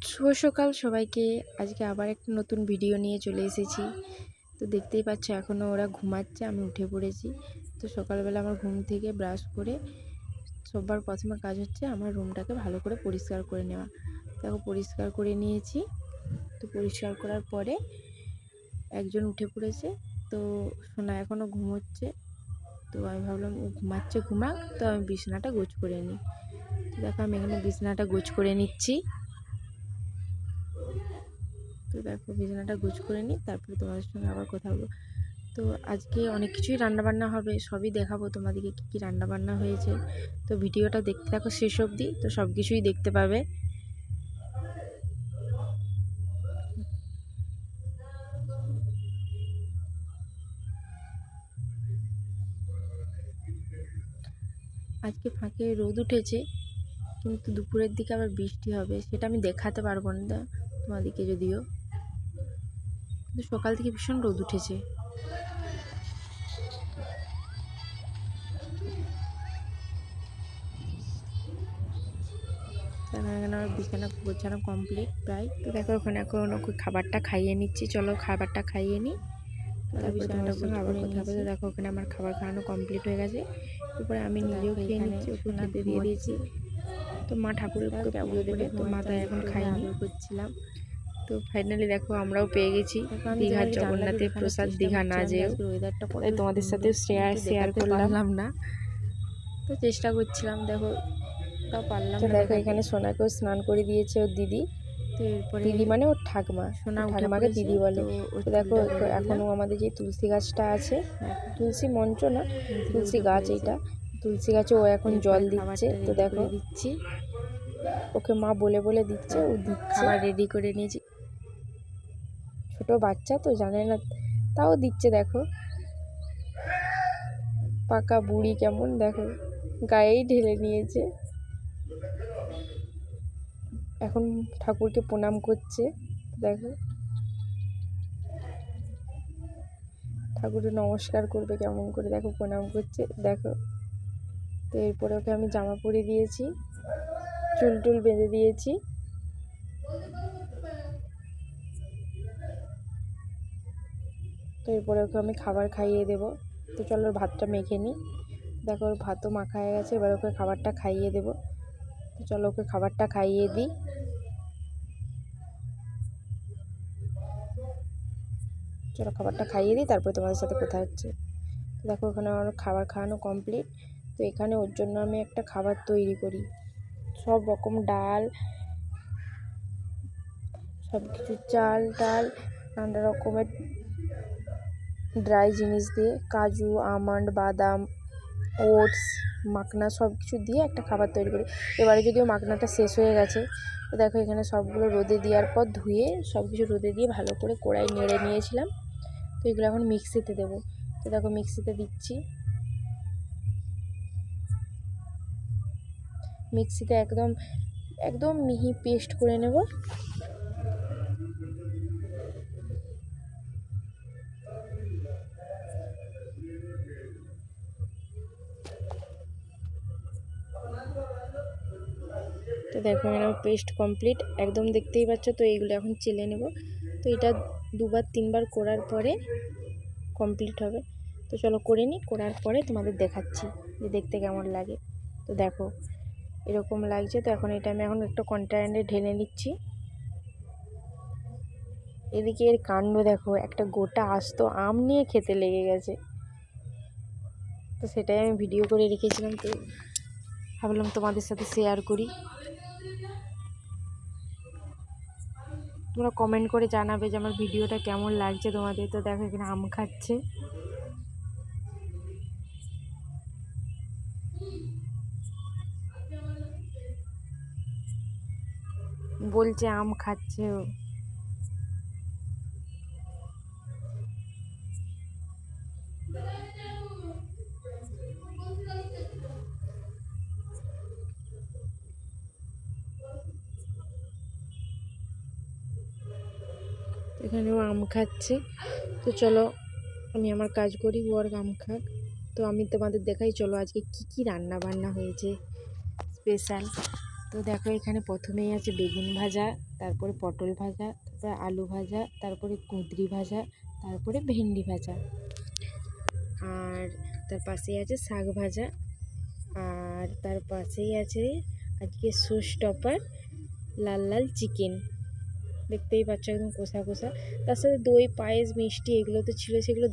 শুভ সকাল সবাইকে। আজকে আবার একটা নতুন ভিডিও নিয়ে চলে এসেছি। তো দেখতেই পাচ্ছ এখনও ওরা ঘুমাচ্ছে, আমি উঠে পড়েছি। তো সকালবেলা আমার ঘুম থেকে ব্রাশ করে সবার প্রথমে কাজ হচ্ছে আমার রুমটাকে ভালো করে পরিষ্কার করে নেওয়া। দেখো পরিষ্কার করে নিয়েছি। তো পরিষ্কার করার পরে একজন উঠে পড়েছে, তো সোনা এখনও ঘুমোচ্ছে। তো আমি ভাবলাম ও ঘুমাচ্ছে, ঘুমাক, তো আমি বিছানাটা গোছ করে নিই। দেখো আমি এখানে বিছানাটা গোছ করে নিচ্ছি। তো দেখো বিছানাটা গোছ করে নিই, তারপরে তোমাদের সঙ্গে আবার কথা বলবো। তো আজকে অনেক কিছুই রান্নাবান্না হবে, সবই দেখাবো তোমাদেরকে কী কী রান্নাবান্না হয়েছে। তো ভিডিওটা দেখতে থাকো শেষ অবধি, তো সব কিছুই দেখতে পাবে। আজকে ফাঁকে রোদ উঠেছে, কিন্তু দুপুরের দিকে আবার বৃষ্টি হবে, সেটা আমি দেখাতে পারবো না তোমাদেরকে যদিও। কিন্তু সকাল থেকে ভীষণ রোদ উঠেছে। এখানে আমার বিছানা গোছানো কমপ্লিট প্রায়। তো দেখো ওখানে এখন ওকে খাবারটা খাইয়ে নিচ্ছি। চলো খাবারটা খাইয়ে নিই, তারপরে তোমাদের সঙ্গে আবার কথা বলতে। দেখো ওখানে আমার খাবার খাওয়ানো কমপ্লিট হয়ে গেছে। এরপরে আমি নিজেও খেয়ে নিচ্ছি, ওকে খেতে দিয়ে দিয়েছি। তো মা ঠাকুরকে পুজো দেবে, তো মা তাই এখন খাইনি করছিলাম। তো ফাইনালি দেখো আমরাও পেয়ে গেছি দীঘার জগন্নাথের প্রসাদ। দীঘা না যেও তাই তোমাদের সাথে শেয়ার করলাম না, তো চেষ্টা করছিলাম। দেখো তাও পারলাম না। দেখো এখানে সোনাকেও স্নান করে দিয়েছে ওর দিদি। তো এরপরে দিদি মানে ওর ঠাকমা, সোনা ঠাকমাকে দিদি বলে। তো দেখো এখনও আমাদের যে তুলসী গাছটা আছে, তুলসী মঞ্চ না, তুলসী গাছ, এইটা তুলসী গাছে ও এখন জল দিচ্ছে। তো দেখো দিচ্ছি, ওকে মা বলে বলে দিচ্ছে, ও দিচ্ছে। খাবার রেডি করে নিয়েছি, ছোট বাচ্চা তো জানে না, তাও দিচ্ছে। দেখো পাকা বুড়ি কেমন, দেখো গায়েই ঢেলে নিয়েছে। এখন ঠাকুরকে প্রণাম করছে। দেখো ঠাকুরকে নমস্কার করবে কেমন করে, দেখো প্রণাম করছে। দেখো তো এরপরে ওকে আমি জামা পরিয়ে দিয়েছি, চুল টুল বেঁধে দিয়েছি। তো এরপরে ওকে আমি খাবার খাইয়ে দেবো। তো চলো ওর ভাতটা মেখে নিই। দেখো ওর ভাতও মাখা হয়ে গেছে, এবার ওকে খাবারটা খাইয়ে দেবো। তো চলো ওকে খাবারটা খাইয়ে দিই। চলো খাবারটা খাইয়ে দিই, তারপরে তোমাদের সাথে কথা হচ্ছে। দেখো ওখানে আমার খাবার খাওয়ানো কমপ্লিট। তো এখানে ওর জন্য আমি একটা খাবার তৈরি করি, সব রকম ডাল, সব কিছু চাল ডাল, নানা রকমের ড্রাই জিনিস দিয়ে, কাজু, আমন্ড, বাদাম, ওটস, মাখনা, সব কিছু দিয়ে একটা খাবার তৈরি করি। এবারে যদিও মাখনাটা শেষ হয়ে গেছে। তো দেখো এখানে সবগুলো রোদে দেওয়ার পর ধুয়ে সব কিছু রোদে দিয়ে ভালো করে কড়াই নেড়ে নিয়েছিলাম। তো এগুলো এখন মিক্সিতে দেবো। তো দেখো মিক্সিতে দিচ্ছি, মিক্সিতে একদম একদম মিহি পেস্ট করে নেব। তো দেখো আমার পেস্ট কমপ্লিট একদম, দেখতেই পাচ্ছ। তো এইগুলো এখন চেলে নেব। তো এটা দুবার তিনবার করার পরে কমপ্লিট হবে। তো চলো করে নিই, করার পরে তোমাদের দেখাচ্ছি যে দেখতে কেমন লাগে। তো দেখো এরকম লাগছে। তো এখন এটা আমি এখন একটা কন্টেনারে ঢেলে নিচ্ছি। এদিকে এর কাণ্ড দেখো, একটা গোটা আস্ত আম নিয়ে খেতে লেগে গেছে। তো সেটাই আমি ভিডিও করে রেখেছিলাম, তো ভাবলাম তোমাদের সাথে শেয়ার করি। তোমরা কমেন্ট করে জানাবে যে আমার ভিডিওটা কেমন লাগছে তোমাদের। তো দেখো এখানে আম খাচ্ছে, বলছে আম খাচ্ছে ও। এখানে ও আম খাচ্ছে। তো চলো আমি আমার কাজ করি, ও আর আম খাক। তো আমি তোমাদের দেখাই, চলো আজকে কি কি রান্না বান্না হয়েছে স্পেশাল। তো দেখো এখানে প্রথমেই আছে বেগুন ভাজা, তারপরে পটল ভাজা, তারপরে আলু ভাজা, তারপরে কুঁদরি ভাজা, তারপরে ভেন্ডি ভাজা, আর তার পাশেই আছে শাক ভাজা, আর তার পাশেই আছে আজকে শো স্টপার লাল লাল চিকেন, দেখতেই পাচ্ছ একদম কষা কষা, তার সাথে দই পায়েস মিষ্টি এগুলো তো ছিল, সেগুলো